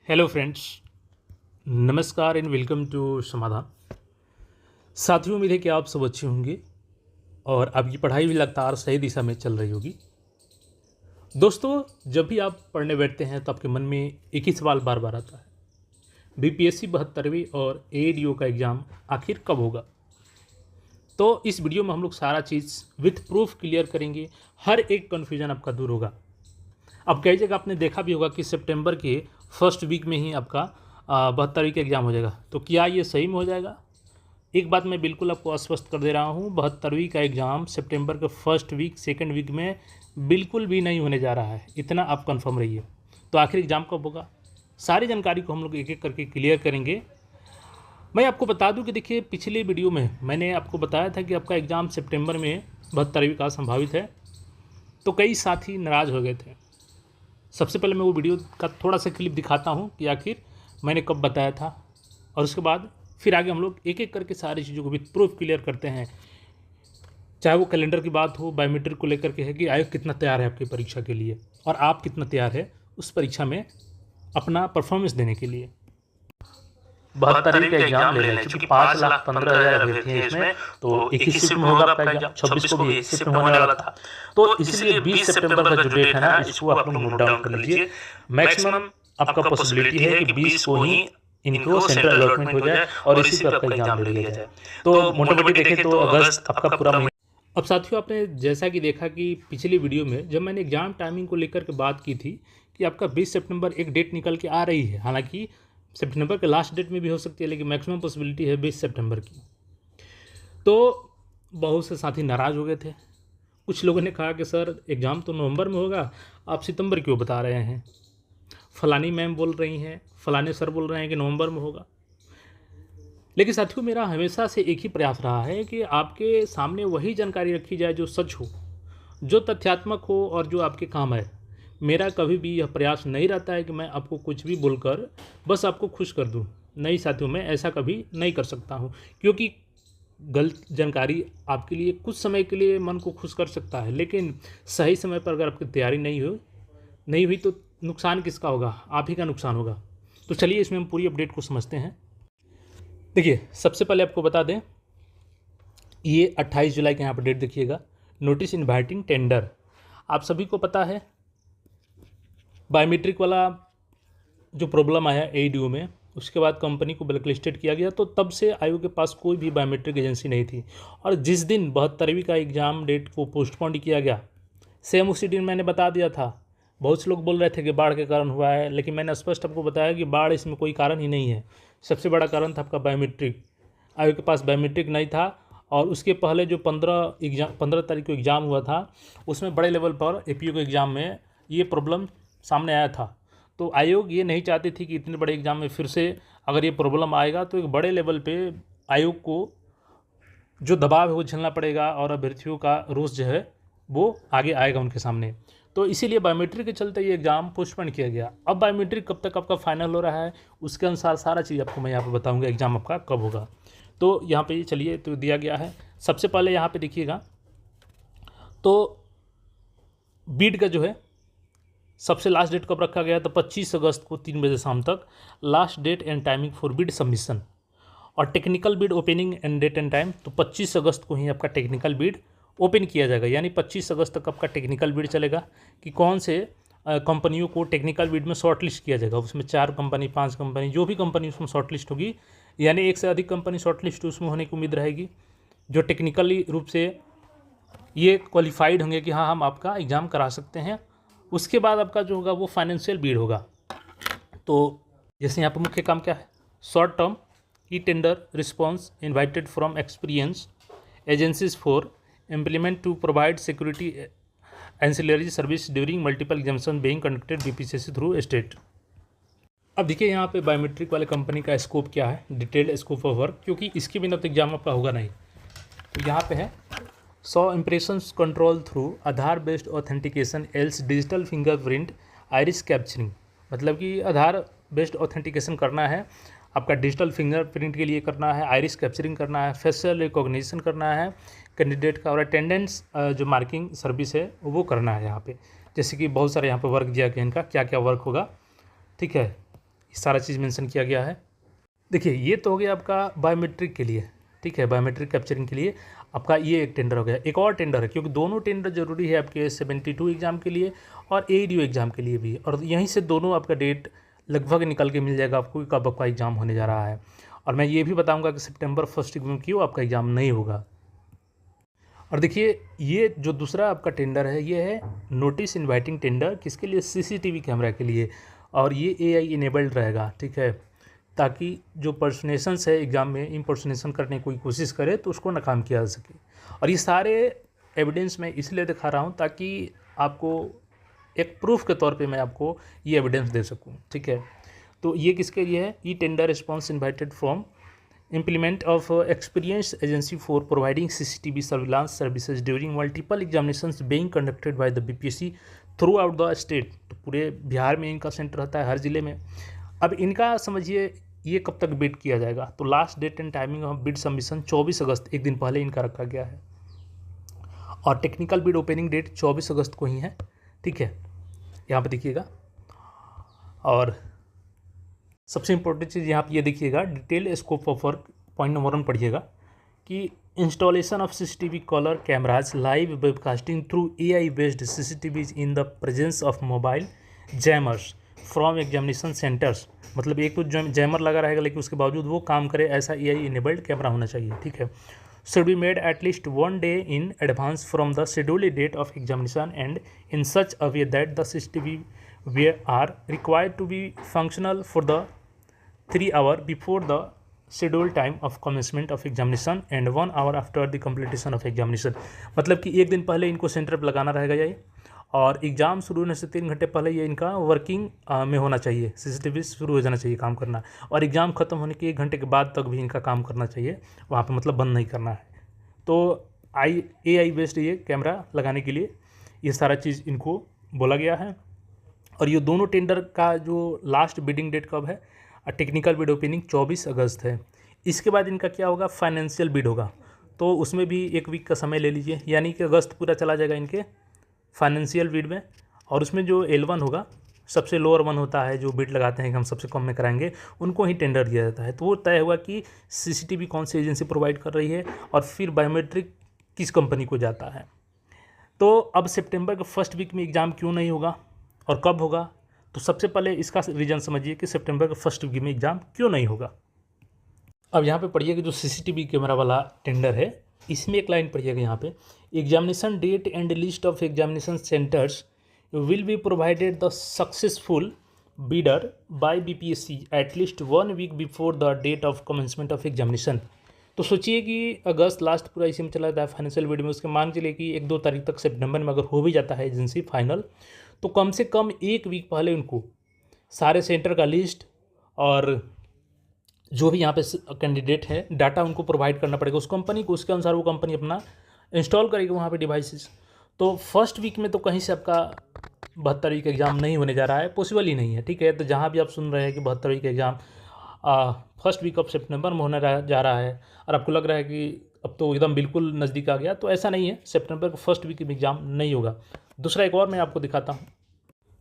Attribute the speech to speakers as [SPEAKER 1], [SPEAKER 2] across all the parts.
[SPEAKER 1] Hello friends, नमस्कार and welcome to समाधान। साथियों, उम्मीद है कि आप सब अच्छे होंगे और आपकी पढ़ाई भी लगातार सही दिशा में चल रही होगी। दोस्तों, जब भी आप पढ़ने बैठते हैं तो आपके मन में एक ही सवाल बार बार आता है, बीपीएससी 72वीं और एडीओ का एग्ज़ाम आखिर कब होगा। तो इस वीडियो में हम लोग सारा चीज़ विथ प्रूफ क्लियर करेंगे, हर एक कन्फ्यूजन आपका दूर होगा। अब कई जगह आपने देखा भी होगा कि सितंबर के फर्स्ट वीक में ही आपका 72वीं का एग्ज़ाम हो जाएगा। तो क्या ये सही में हो जाएगा? एक बात मैं बिल्कुल आपको आश्वस्त कर दे रहा हूँ, 72वीं का एग्ज़ाम सितंबर के फर्स्ट वीक सेकंड वीक में बिल्कुल भी नहीं होने जा रहा है, इतना आप कंफर्म रहिए। तो आखिर एग्ज़ाम कब होगा, सारी जानकारी को हम लोग एक एक करके क्लियर करेंगे। मैं आपको बता दूं कि देखिए, पिछले वीडियो में मैंने आपको बताया था कि आपका एग्ज़ाम सितंबर में 72वीं का संभावित है। तो कई साथी नाराज़ हो गए थे। सबसे पहले मैं वो वीडियो का थोड़ा सा क्लिप दिखाता हूँ कि आखिर मैंने कब बताया था, और उसके बाद फिर आगे हम लोग एक एक करके सारी चीज़ों को भी प्रूफ क्लियर करते हैं। चाहे वो कैलेंडर की बात हो, बायोमेट्रिक को लेकर के है कि आयोग कितना तैयार है आपकी परीक्षा के लिए और आप कितना तैयार है उस परीक्षा में अपना परफॉर्मेंस देने के लिए। 72वीं का एग्जाम ले रहे हैं, चूँकि 5,15,000 अभ्यर्थी हैं इसमें, तो एक ही शिफ्ट में होगा आपका एग्जाम। 26 को भी एक शिफ्ट में होने वाला था। तो इसलिए 20 सितंबर का जो डेट है ना, इसको आप लोग नोट डाउन कर लीजिए। मैक्सिमम आपका पॉसिबिलिटी है कि 20 को ही इनको सेंट्रल अलॉटमेंट हो जाए और इसी पर आपका एग्जाम ले लिया जाए। तो मोटे मोटी देखें तो अगस्त आपका पूरा महीना। अब साथियों, आपने जैसा कि देखा कि पिछली वीडियो में जब मैंने एग्जाम टाइमिंग को लेकर के बात की थी कि आपका 20 सितंबर एक डेट निकल के आ रही है। हालांकि सितंबर के लास्ट डेट में भी हो सकती है, लेकिन मैक्सिमम पॉसिबिलिटी है 20 सितंबर की। तो बहुत से साथी नाराज़ हो गए थे। कुछ लोगों ने कहा कि सर, एग्ज़ाम तो नवंबर में होगा, आप सितंबर क्यों बता रहे हैं? फलानी मैम बोल रही हैं, फलाने सर बोल रहे हैं कि नवंबर में होगा। लेकिन साथियों, मेरा हमेशा से एक ही प्रयास रहा है कि आपके सामने वही जानकारी रखी जाए जो सच हो, जो तथ्यात्मक हो और जो आपके काम है। मेरा कभी भी यह प्रयास नहीं रहता है कि मैं आपको कुछ भी बोलकर बस आपको खुश कर दूं। नहीं साथियों, मैं ऐसा कभी नहीं कर सकता हूं, क्योंकि गलत जानकारी आपके लिए कुछ समय के लिए मन को खुश कर सकता है, लेकिन सही समय पर अगर आपकी तैयारी नहीं हुई तो नुकसान किसका होगा? आप ही का नुकसान होगा। तो चलिए, इसमें हम पूरी अपडेट को समझते हैं। देखिए, सबसे पहले आपको बता दें, ये 28 जुलाई का यहाँ पर डेट देखिएगा, नोटिस इनवाइटिंग टेंडर। आप सभी को पता है बायोमेट्रिक वाला जो प्रॉब्लम आया एडीओ में, उसके बाद कंपनी को ब्लैकलिस्टेड किया गया। तो तब से आयोग के पास कोई भी बायोमेट्रिक एजेंसी नहीं थी, और जिस दिन 72वीं का एग्ज़ाम डेट को पोस्टपोन किया गया, सेम उसी दिन मैंने बता दिया था। बहुत से लोग बोल रहे थे कि बाढ़ के कारण हुआ है, लेकिन मैंने स्पष्ट आपको बताया कि बाढ़ इसमें कोई कारण ही नहीं है। सबसे बड़ा कारण था आपका बायोमेट्रिक। आयोग के पास बायोमेट्रिक नहीं था, और उसके पहले जो 15 तारीख को एग्ज़ाम हुआ था, उसमें बड़े लेवल पर एपीओ के एग्ज़ाम में ये प्रॉब्लम सामने आया था। तो आयोग ये नहीं चाहती थी कि इतने बड़े एग्ज़ाम में फिर से अगर ये प्रॉब्लम आएगा तो एक बड़े लेवल पे आयोग को जो दबाव है वो झेलना पड़ेगा, और अभ्यर्थियों का रोष जो है वो आगे आएगा उनके सामने। तो इसीलिए बायोमेट्रिक के चलते ये एग्ज़ाम पोस्टपोन किया गया। अब बायोमेट्रिक कब तक आपका फाइनल हो रहा है, उसके अनुसार सारा चीज़ आपको मैं यहाँ पर बताऊँगा एग्ज़ाम आपका कब होगा। तो यहाँ पे चलिए, तो दिया गया है। सबसे पहले यहाँ पे देखिएगा, तो बीड का जो है सबसे लास्ट डेट कब रखा गया? तो 25 अगस्त को 3 बजे शाम तक last date and timing for bid submission. और technical bid opening and date and time, तो 25 अगस्त को ही आपका टेक्निकल बिड ओपन किया जाएगा। यानी 25 अगस्त तक आपका टेक्निकल बिड चलेगा कि कौन से कंपनियों को टेक्निकल बिड में शॉर्ट लिस्ट किया जाएगा। उसमें 4 कंपनी 5 कंपनी, जो भी कंपनी उसमें शॉर्ट लिस्ट होगी, यानी एक से अधिक कंपनी शॉर्ट लिस्ट उसमें होने की उम्मीद रहेगी, जो टेक्निकली रूप से ये क्वालिफाइड होंगे कि हाँ, हम आपका एग्ज़ाम करा सकते हैं। उसके बाद आपका जो होगा वो फाइनेंशियल बिड होगा। तो जैसे यहाँ पर मुख्य काम क्या है? Short term e tender response invited from experience agencies for implement to provide security ancillary service during multiple examination being conducted BPCSC through state. अब देखिए यहाँ पे बायोमेट्रिक वाले कंपनी का स्कोप क्या है, डिटेल्ड स्कोप ऑफ वर्क, क्योंकि इसके बिना तो एग्जाम आपका होगा नहीं। तो यहाँ पे है 100 impressions control through Aadhaar based authentication else digital fingerprint iris capturing. मतलब कि आधार बेस्ड ऑथेंटिकेशन करना है आपका, डिजिटल फिंगरप्रिंट के लिए करना है, आइरिस कैप्चरिंग करना है, फेशियल रिकॉग्निशन करना है कैंडिडेट का, और अटेंडेंस जो मार्किंग सर्विस है वो करना है यहाँ पे। जैसे कि बहुत सारे यहाँ पे वर्क दिया गया, इनका क्या क्या वर्क होगा, ठीक है, सारा चीज़ मेंशन किया गया है। देखिए ये तो हो गया आपका बायोमेट्रिक के लिए, ठीक है, बायोमेट्रिक कैप्चरिंग के लिए आपका ये एक टेंडर हो गया। एक और टेंडर है, क्योंकि दोनों टेंडर जरूरी है आपके 72 एग्ज़ाम के लिए और ADO एग्ज़ाम के लिए भी, और यहीं से दोनों आपका डेट लगभग निकल के मिल जाएगा आपको कब आपका एग्ज़ाम होने जा रहा है। और मैं ये भी बताऊंगा कि सितंबर फर्स्ट वीक में क्यों आपका एग्ज़ाम नहीं होगा। और देखिए ये जो दूसरा आपका टेंडर है ये है नोटिस इनवाइटिंग टेंडर, किसके लिए? CCTV कैमरा के लिए, और ये AI इनेबल्ड रहेगा, ठीक है, ताकि जो पर्सनेशंस है एग्ज़ाम में इम्पर्सनेशन करने की कोई कोशिश करे तो उसको नाकाम किया जा सके। और ये सारे एविडेंस मैं इसलिए दिखा रहा हूँ ताकि आपको एक प्रूफ के तौर पे मैं आपको ये एविडेंस दे सकूँ, ठीक है। तो ये किसके लिए है? E tender response invited from implement of experienced agency for providing CCTV surveillance services during multiple examinations being conducted by the BPSC throughout the state। तो पूरे बिहार में इनका सेंटर रहता है, हर ज़िले में। अब इनका समझिए ये कब तक बिड किया जाएगा, तो last date and timing of bid submission 24 अगस्त, एक दिन पहले इनका रखा गया है, और टेक्निकल बिड ओपनिंग डेट 24 अगस्त को ही है, ठीक है, यहाँ पर देखिएगा। और सबसे इंपॉर्टेंट चीज़ यहाँ पे ये देखिएगा, detail scope of work point number 1 पढ़िएगा कि installation of CCTV colour cameras live webcasting through AI based CCTVs in the presence of mobile jammers from examination centres. मतलब एक तो जैमर लगा रहेगा लेकिन उसके बावजूद वो काम करे, ऐसा AI इनेबल्ड कैमरा होना चाहिए, ठीक है। should be made at least 1 day in advance from the scheduled date of examination and in such a way that the CCTV are required to be functional for the 3 hours before the scheduled time of commencement of examination and 1 hour after the completion of examination। मतलब कि एक दिन पहले इनको centre पर लगाना रहेगा ये, और एग्ज़ाम शुरू होने से 3 घंटे पहले ये इनका वर्किंग में होना चाहिए, CCTV शुरू हो जाना चाहिए काम करना, और एग्ज़ाम ख़त्म होने के 1 घंटे के बाद तक भी इनका काम करना चाहिए वहाँ पे, मतलब बंद नहीं करना है। तो AI बेस्ड ये कैमरा लगाने के लिए ये सारा चीज़ इनको बोला गया है। और ये दोनों टेंडर का जो लास्ट बिडिंग डेट कब है? टेक्निकल बिड ओपनिंग 24 अगस्त है। इसके बाद इनका क्या होगा? फाइनेंशियल बिड होगा, तो उसमें भी 1 वीक का समय ले लीजिए, यानी कि अगस्त पूरा चला जाएगा इनके फाइनेंशियल बिड में। और उसमें जो L1 होगा, सबसे लोअर 1 होता है, जो बिड लगाते हैं कि हम सबसे कम में कराएंगे, उनको ही टेंडर दिया जाता है। तो वो तय हुआ कि CCTV कौन सी एजेंसी प्रोवाइड कर रही है और फिर बायोमेट्रिक किस कंपनी को जाता है। तो अब सितंबर के फर्स्ट वीक में एग्ज़ाम क्यों नहीं होगा और कब होगा? तो सबसे पहले इसका रीज़न समझिए कि सितंबर के फर्स्ट वीक में एग्ज़ाम क्यों नहीं होगा। अब यहाँ पे पढ़िए कि जो CCTV कैमरा वाला टेंडर है, इसमें एक लाइन पढ़िएगा यहाँ पे, examination date and list of examination centres will be provided the successful bidder by BPSC at least 1 week before the date of commencement of examination. तो सोचिए कि अगस्त लास्ट पूरा इसी में चला जाता है फाइनेंशियल बिड में, उसके मान चलिए कि 1-2 तारीख तक सितंबर में अगर हो भी जाता है एजेंसी फाइनल, तो कम से कम 1 वीक पहले उनको सारे सेंटर का लिस्ट और जो भी यहाँ पे कैंडिडेट है डाटा उनको प्रोवाइड करना पड़ेगा उस कंपनी को, उसके अनुसार वो कंपनी अपना इंस्टॉल करेगी वहाँ पे डिवाइसेस। तो फर्स्ट वीक में तो कहीं से आपका 72वीं का एग्ज़ाम नहीं होने जा रहा है, पॉसिबल ही नहीं है, ठीक है। तो जहाँ भी आप सुन रहे हैं कि 72वीं का एग्ज़ाम फर्स्ट वीक ऑफ सितंबर में होने जा रहा है और आपको लग रहा है कि अब तो एकदम बिल्कुल नज़दीक आ गया, तो ऐसा नहीं है, सितंबर के फर्स्ट वीक में एग्ज़ाम नहीं होगा। दूसरा एक और मैं आपको दिखाता हूँ,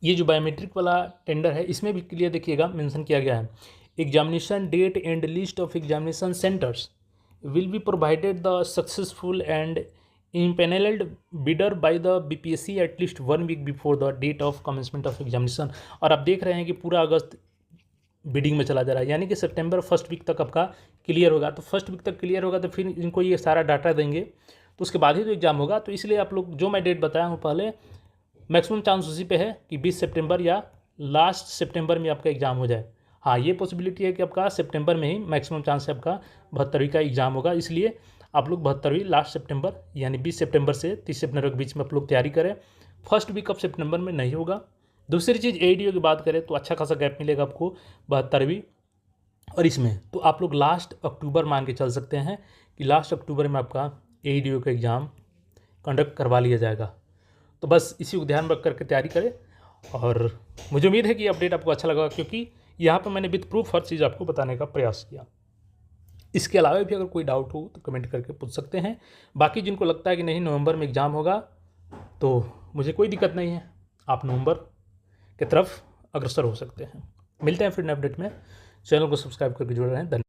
[SPEAKER 1] ये जो बायोमेट्रिक वाला टेंडर है इसमें भी क्लियर देखिएगा मेंशन किया गया है, examination date and list of examination centres will be provided the successful and impaneled bidder by the BPSC at least 1 week before the date of commencement of examination। और आप देख रहे हैं कि पूरा अगस्त बिडिंग में चला जा रहा है, यानी कि सितंबर फर्स्ट वीक तक आपका क्लियर होगा। तो फर्स्ट वीक तक क्लियर होगा तो फिर इनको ये सारा डाटा देंगे, तो उसके बाद ही तो एग्ज़ाम होगा। तो इसलिए आप लोग जो मैं डेट बताया हूँ पहले, मैक्सिमम चांस उसी पे है कि 20 सितंबर या लास्ट सितंबर में आपका एग्ज़ाम हो जाए। हाँ, ये पॉसिबिलिटी है कि आपका सितंबर में ही मैक्सिमम चांस है आपका 72वीं का एग्ज़ाम होगा। इसलिए आप लोग 72वीं लास्ट सितंबर यानी 20 सितंबर से 30 सितंबर के बीच में आप लोग तैयारी करें, फर्स्ट वीक ऑफ सितंबर में नहीं होगा। दूसरी चीज़ ADO की बात करें तो अच्छा खासा गैप मिलेगा आपको 72वीं और इसमें, तो आप लोग लास्ट अक्टूबर मान के चल सकते हैं कि लास्ट अक्टूबर में आपका ADO का एग्ज़ाम कंडक्ट करवा लिया जाएगा। तो बस इसी को ध्यान रख करके तैयारी करें, और मुझे उम्मीद है कि अपडेट आपको अच्छा लगा, क्योंकि यहाँ पर मैंने विद प्रूफ हर चीज़ आपको बताने का प्रयास किया। इसके अलावा भी अगर कोई डाउट हो तो कमेंट करके पूछ सकते हैं। बाकी जिनको लगता है कि नहीं नवंबर में एग्ज़ाम होगा, तो मुझे कोई दिक्कत नहीं है, आप नवंबर की तरफ अग्रसर हो सकते हैं। मिलते हैं फिर नए अपडेट में। चैनल को सब्सक्राइब करके जुड़े रहें। धन्यवाद।